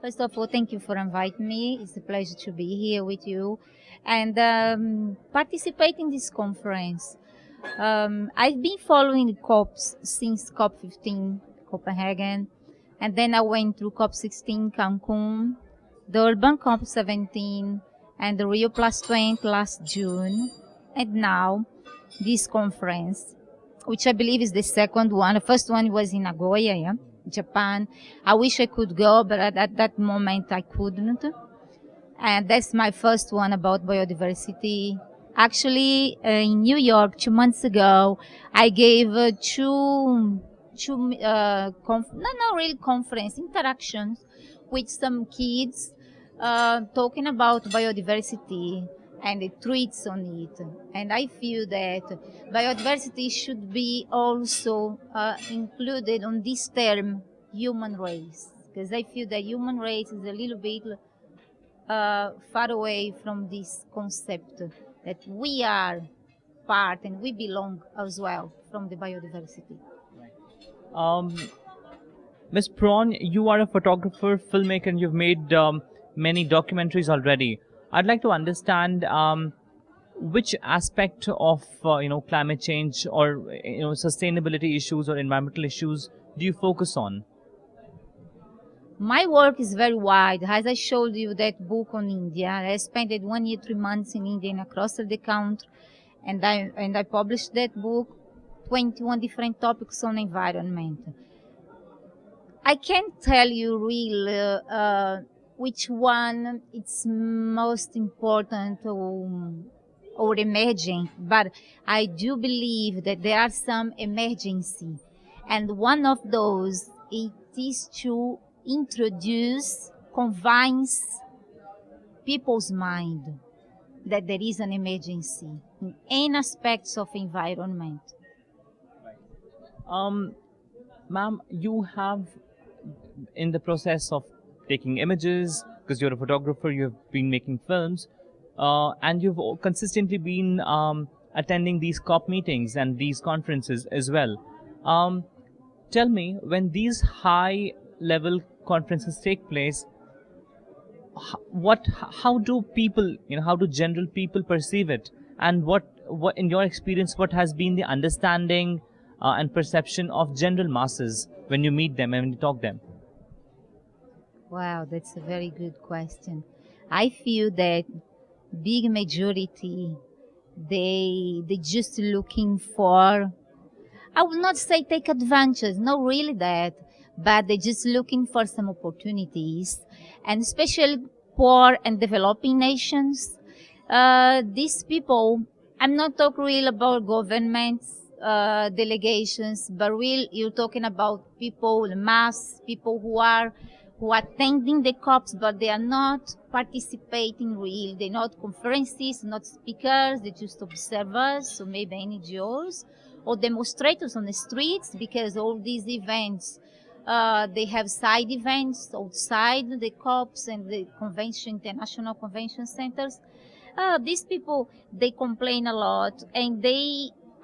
First of all, thank you for inviting me. It's a pleasure to be here with you and participate in this conference. I've been following the COPs since COP15, Copenhagen, and then I went through COP16, Cancun, Durban COP17, and the Rio Plus 20 last June, and now this conference, which I believe is the second one. The first one was in Nagoya, yeah, Japan. I wish I could go, but at that moment I couldn't. And that's my first one about biodiversity. Actually, in New York 2 months ago, I gave not really conference, interactions with some kids talking about biodiversity and the threats on it. And I feel that biodiversity should be also included on this term, human race, because I feel that human race is a little bit far away from this concept that we are part and we belong as well from the biodiversity. Ms. Praun, you are a photographer, filmmaker, and you've made many documentaries already. I'd like to understand which aspect of climate change or sustainability issues or environmental issues do you focus on? My work is very wide. As I showed you that book on India, I spent 1 year, 3 months in India and across the country, and I published that book, 21 different topics on environment. I can't tell you really which one is most important or emerging, but I do believe that there are some emergency, and one of those it is to introduce, convince people's mind that there is an emergency in any aspects of environment. Ma'am, you have, in the process of taking images, because you're a photographer, you've been making films, and you've consistently been attending these COP meetings and these conferences as well. Tell me, when these high-level conferences take place, how do people, how do general people perceive it, and what in your experience, what has been the understanding and perception of general masses when you meet them and when you talk them? Wow, that's a very good question. I feel that big majority, they just looking for, I will not say take advantage, not really that, but they're just looking for some opportunities, and especially poor and developing nations. These people, I'm not talking really about governments, delegations, but real, you're talking about people, mass people who are attending the COPs, but they are not participating real. They're not conferences, not speakers, they're just observers, so maybe NGOs, or demonstrators on the streets, because all these events, they have side events outside the COPs and the convention, international convention centers. These people, they complain a lot, and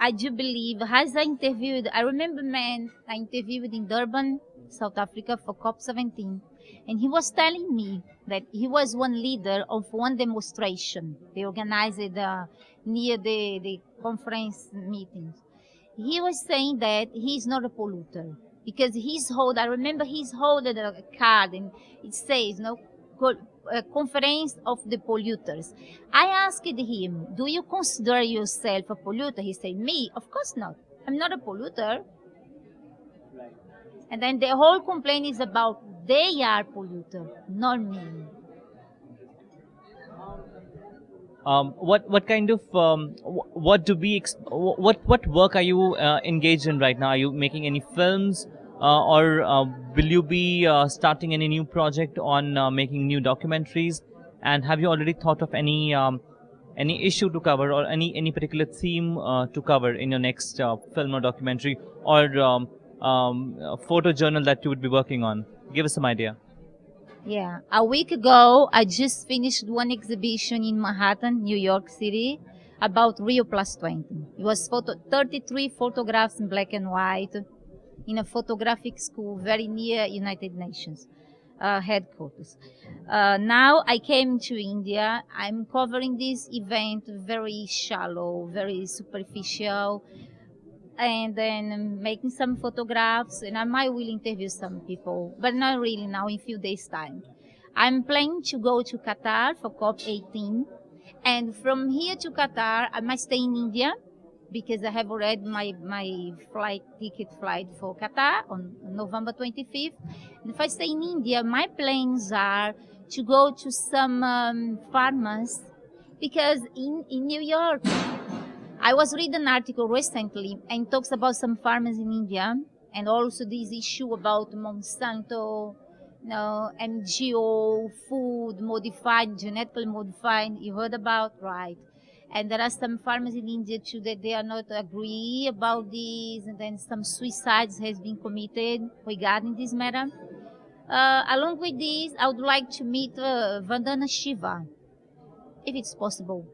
I do believe, as I remember I interviewed in Durban, South Africa for COP17, and he was telling me that he was one leader of one demonstration they organized near the conference meetings. He was saying that he's not a polluter because I remember he's holding a card and it says, conference of the polluters. I asked him, do you consider yourself a polluter? He said, me? Of course not. I'm not a polluter. And then the whole complaint is about they are polluter, not me. What kind of what work are you engaged in right now? Are you making any films, or will you be starting any new project on making new documentaries? And have you already thought of any issue to cover or any particular theme to cover in your next film or documentary, or photo journal that you would be working on? Give us some idea. Yeah, a week ago, I just finished one exhibition in Manhattan, New York City, about Rio Plus 20. It was 33 photographs in black and white in a photographic school very near United Nations. headquarters. Now I came to India. I'm covering this event very shallow, very superficial, and then making some photographs, and I might will interview some people, but not really now, in a few days' time. I'm planning to go to Qatar for COP18, and from here to Qatar, I might stay in India because I have already my ticket flight for Qatar on November 25th. And if I stay in India, my plans are to go to some farmers, because in New York, I was reading an article recently and talks about some farmers in India, and also this issue about Monsanto, MGO, food modified, genetically modified. You heard about, right? And there are some farmers in India too that they are not agree about this, and then some suicides has been committed regarding this matter. Along with this, I would like to meet Vandana Shiva, if it's possible.